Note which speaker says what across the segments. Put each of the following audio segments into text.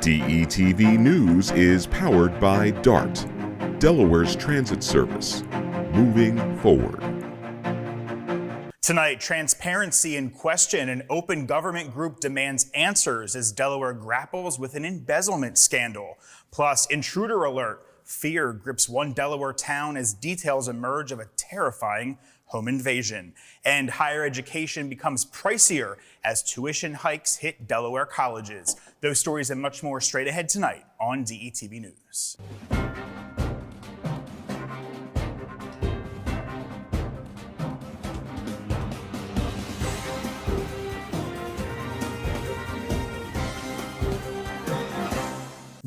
Speaker 1: DETV News is powered by DART, Delaware's transit service. Moving forward.
Speaker 2: Tonight, transparency in question. An open government group demands answers as Delaware grapples with an embezzlement scandal. Plus, intruder alert. Fear grips one Delaware town as details emerge of a terrifying home invasion. And higher education becomes pricier as tuition hikes hit Delaware colleges. Those stories and much more straight ahead tonight on DETV News.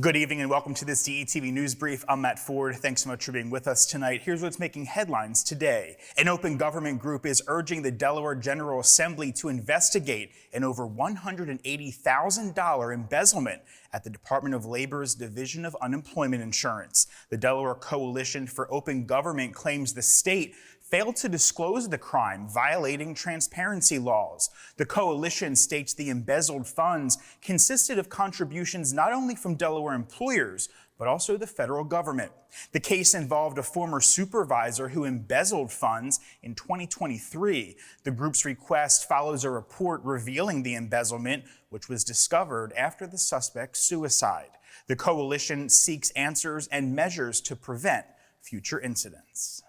Speaker 2: Good evening and welcome to this DETV News Brief. I'm Matt Ford. Thanks so much for being with us tonight. Here's what's making headlines today. An open government group is urging the Delaware General Assembly to investigate an over $180,000 embezzlement at the Department of Labor's Division of Unemployment Insurance. The Delaware Coalition for Open Government claims the state failed to disclose the crime, violating transparency laws. The coalition states the embezzled funds consisted of contributions not only from Delaware employers, but also the federal government. The case involved a former supervisor who embezzled funds in 2023. The group's request follows a report revealing the embezzlement, which was discovered after the suspect's suicide. The coalition seeks answers and measures to prevent future incidents.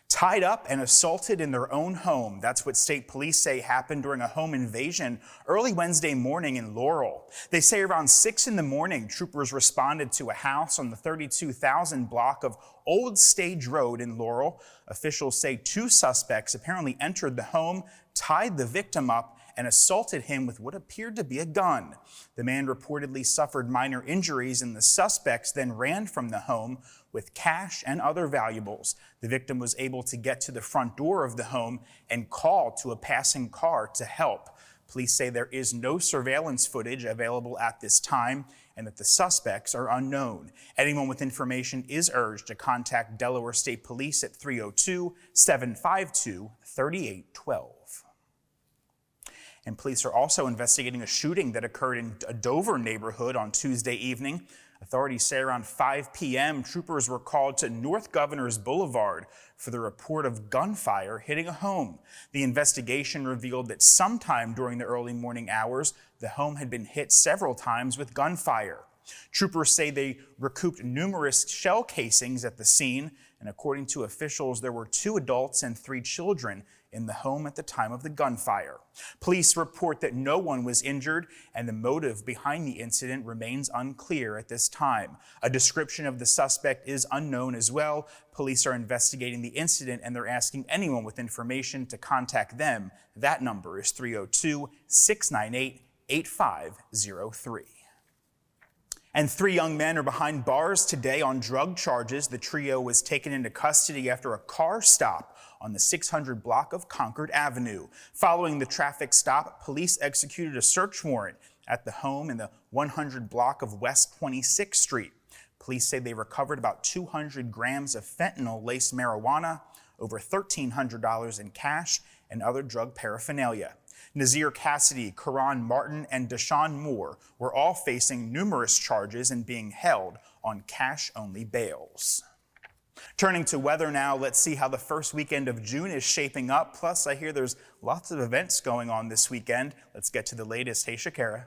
Speaker 2: Tied up and assaulted in their own home. That's what state police say happened during a home invasion early Wednesday morning in Laurel. They say around 6 in the morning, troopers responded to a house on the 32,000 block of Old Stage Road in Laurel. Officials say 2 suspects apparently entered the home, tied the victim up, and assaulted him with what appeared to be a gun. The man reportedly suffered minor injuries, and the suspects then ran from the home with cash and other valuables. The victim was able to get to the front door of the home and call to a passing car to help. Police say there is no surveillance footage available at this time and that the suspects are unknown. Anyone with information is urged to contact Delaware State Police at 302-752-3812. And police are also investigating a shooting that occurred in a Dover neighborhood on Tuesday evening. Authorities say around 5 p.m., troopers were called to North Governors Boulevard for the report of gunfire hitting a home. The investigation revealed that sometime during the early morning hours, the home had been hit several times with gunfire. Troopers say they recouped numerous shell casings at the scene, and according to officials, there were 2 adults and 3 children in the home at the time of the gunfire. Police report that no one was injured, and the motive behind the incident remains unclear at this time. A description of the suspect is unknown as well. Police are investigating the incident, and they're asking anyone with information to contact them. That number is 302-698-8503. And 3 young men are behind bars today on drug charges. The trio was taken into custody after a car stop on the 600 block of Concord Avenue. Following the traffic stop, police executed a search warrant at the home in the 100 block of West 26th Street. Police say they recovered about 200 grams of fentanyl-laced marijuana, over $1,300 in cash, and other drug paraphernalia. Nazir Cassidy, Karan Martin, and Deshaun Moore were all facing numerous charges and being held on cash-only bails. Turning to weather now, let's see how the first weekend of June is shaping up. Plus, I hear there's lots of events going on this weekend. Let's get to the latest. Hey, Shakira.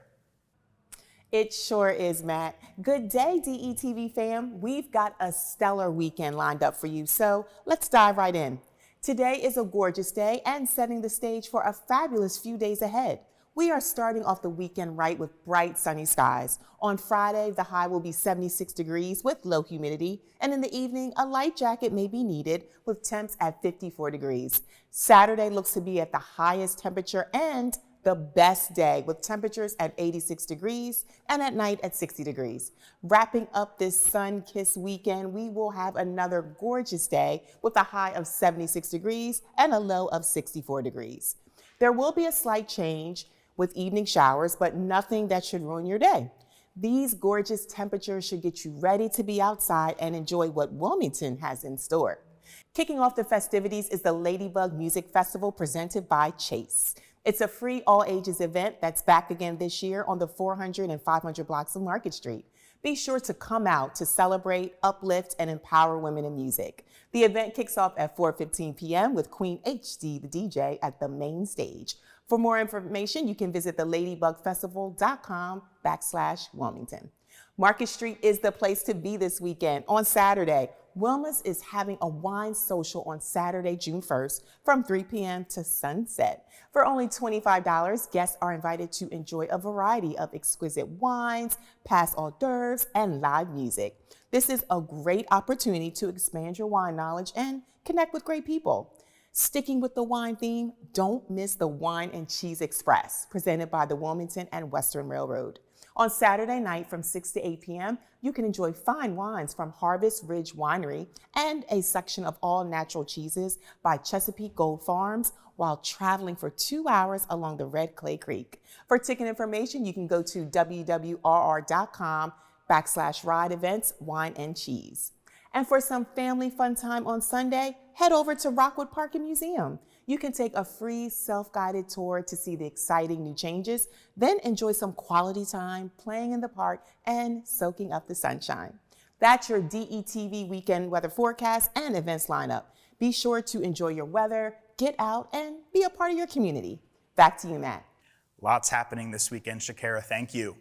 Speaker 3: It sure is, Matt. Good day, DETV fam. We've got a stellar weekend lined up for you, so let's dive right in. Today is a gorgeous day and setting the stage for a fabulous few days ahead. We are starting off the weekend right with bright sunny skies. On Friday, the high will be 76 degrees with low humidity, and in the evening, a light jacket may be needed with temps at 54 degrees. Saturday looks to be at the highest temperature and the best day with temperatures at 86 degrees and at night at 60 degrees. Wrapping up this sun-kissed weekend, we will have another gorgeous day with a high of 76 degrees and a low of 64 degrees. There will be a slight change with evening showers, but nothing that should ruin your day. These gorgeous temperatures should get you ready to be outside and enjoy what Wilmington has in store. Kicking off the festivities is the Ladybug Music Festival presented by Chase. It's a free all-ages event that's back again this year on the 400 and 500 blocks of Market Street. Be sure to come out to celebrate, uplift, and empower women in music. The event kicks off at 4:15 p.m. with Queen HD, the DJ, at the main stage. For more information, you can visit theladybugfestival.com/Wilmington. Market Street is the place to be this weekend. On Saturday, Wilma's is having a wine social on Saturday, June 1st from 3 p.m. to sunset. For only $25, guests are invited to enjoy a variety of exquisite wines, past hors d'oeuvres, and live music. This is a great opportunity to expand your wine knowledge and connect with great people. Sticking with the wine theme, don't miss the Wine and Cheese Express, presented by the Wilmington and Western Railroad. On Saturday night from 6 to 8 p.m., you can enjoy fine wines from Harvest Ridge Winery and a section of all natural cheeses by Chesapeake Gold Farms while traveling for 2 hours along the Red Clay Creek. For ticket information, you can go to wwr.com/ride events, wine and cheese. And for some family fun time on Sunday, head over to Rockwood Park and Museum. You can take a free self-guided tour to see the exciting new changes, then enjoy some quality time playing in the park and soaking up the sunshine. That's your DETV weekend weather forecast and events lineup. Be sure to enjoy your weather, get out, and be a part of your community. Back to you, Matt.
Speaker 2: Lots happening this weekend, Shakira. Thank you.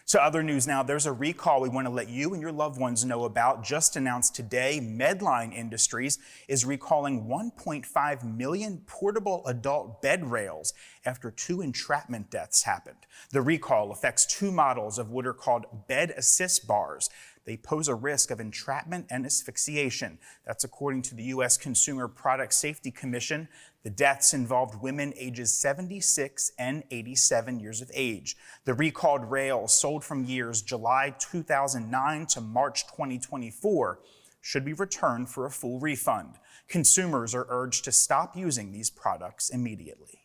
Speaker 2: So other news now, there's a recall we want to let you and your loved ones know about. Just announced today, Medline Industries is recalling 1.5 million portable adult bed rails after 2 entrapment deaths happened. The recall affects 2 models of what are called bed assist bars. They pose a risk of entrapment and asphyxiation. That's according to the U.S. Consumer Product Safety Commission. The deaths involved women ages 76 and 87 years of age. The recalled rails, sold from years July 2009 to March 2024, should be returned for a full refund. Consumers are urged to stop using these products immediately.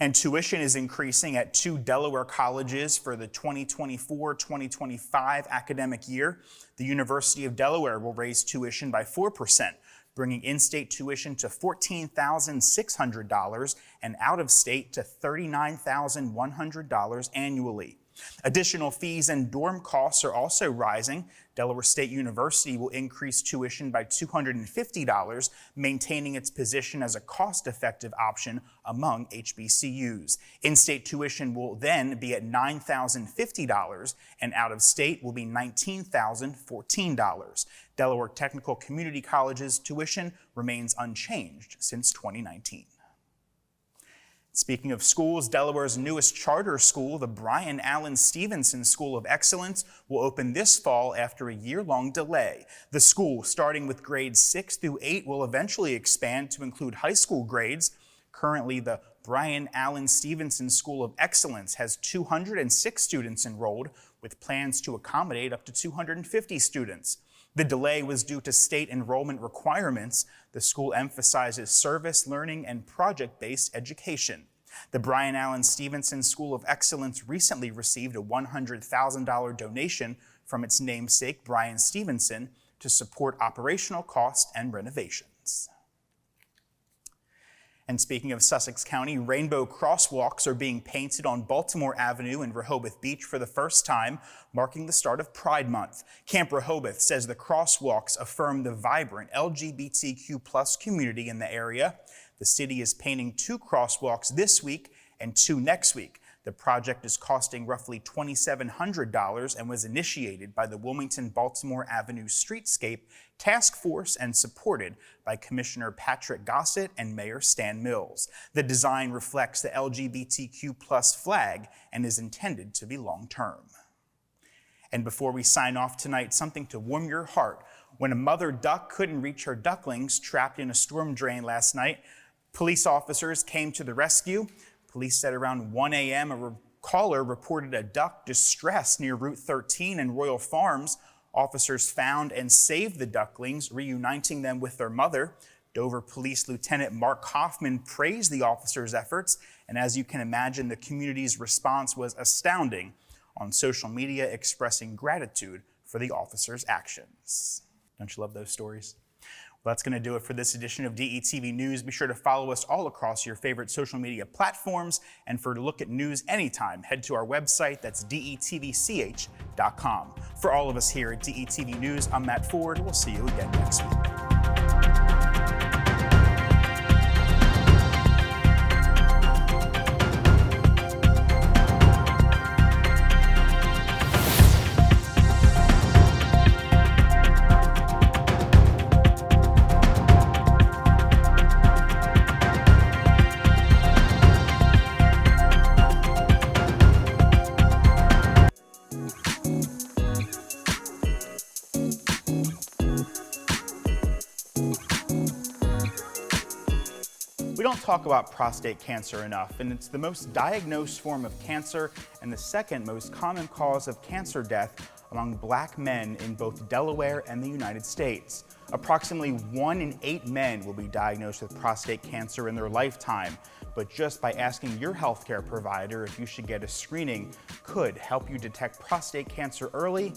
Speaker 2: And tuition is increasing at 2 Delaware colleges for the 2024-2025 academic year. The University of Delaware will raise tuition by 4%, bringing in-state tuition to $14,600 and out-of-state to $39,100 annually. Additional fees and dorm costs are also rising. Delaware State University will increase tuition by $250, maintaining its position as a cost-effective option among HBCUs. In-state tuition will then be at $9,050, and out-of-state will be $19,014. Delaware Technical Community College's tuition remains unchanged since 2019. Speaking of schools, Delaware's newest charter school, the Brian Allen Stevenson School of Excellence, will open this fall after a year-long delay. The school, starting with grades 6 through 8, will eventually expand to include high school grades. Currently, the Brian Allen Stevenson School of Excellence has 206 students enrolled, with plans to accommodate up to 250 students. The delay was due to state enrollment requirements. The school emphasizes service, learning, and project-based education. The Brian Allen Stevenson School of Excellence recently received a $100,000 donation from its namesake, Brian Stevenson, to support operational costs and renovations. And speaking of Sussex County, rainbow crosswalks are being painted on Baltimore Avenue in Rehoboth Beach for the first time, marking the start of Pride Month. Camp Rehoboth says the crosswalks affirm the vibrant LGBTQ+ community in the area. The city is painting 2 crosswalks this week and 2 next week. The project is costing roughly $2,700 and was initiated by the Wilmington-Baltimore Avenue Streetscape Task Force and supported by Commissioner Patrick Gossett and Mayor Stan Mills. The design reflects the LGBTQ+ flag and is intended to be long-term. And before we sign off tonight, something to warm your heart. When a mother duck couldn't reach her ducklings trapped in a storm drain last night, police officers came to the rescue. Police said around 1 a.m. a caller reported a duck distress near Route 13 and Royal Farms. Officers found and saved the ducklings, reuniting them with their mother. Dover Police Lieutenant Mark Hoffman praised the officers' efforts, and as you can imagine, the community's response was astounding, on social media expressing gratitude for the officers' actions. Don't you love those stories? That's going to do it for this edition of DETV News. Be sure to follow us all across your favorite social media platforms. And for a look at news anytime, head to our website. That's detvch.com. For all of us here at DETV News, I'm Matt Ford. We'll see you again next week. We don't talk about prostate cancer enough, and it's the most diagnosed form of cancer and the second most common cause of cancer death among Black men in both Delaware and the United States. Approximately 1 in 8 men will be diagnosed with prostate cancer in their lifetime, but just by asking your healthcare provider if you should get a screening could help you detect prostate cancer early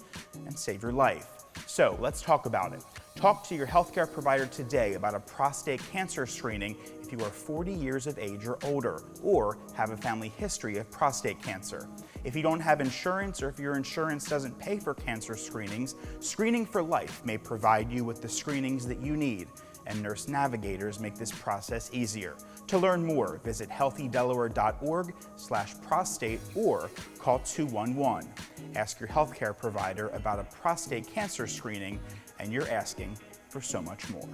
Speaker 2: and save your life. So let's talk about it. Talk to your healthcare provider today about a prostate cancer screening if you are 40 years of age or older, or have a family history of prostate cancer. If you don't have insurance, or if your insurance doesn't pay for cancer screenings, Screening for Life may provide you with the screenings that you need, and Nurse Navigators make this process easier. To learn more, visit healthydelaware.org/prostate or call 211. Ask your healthcare provider about a prostate cancer screening, and you're asking for so much more.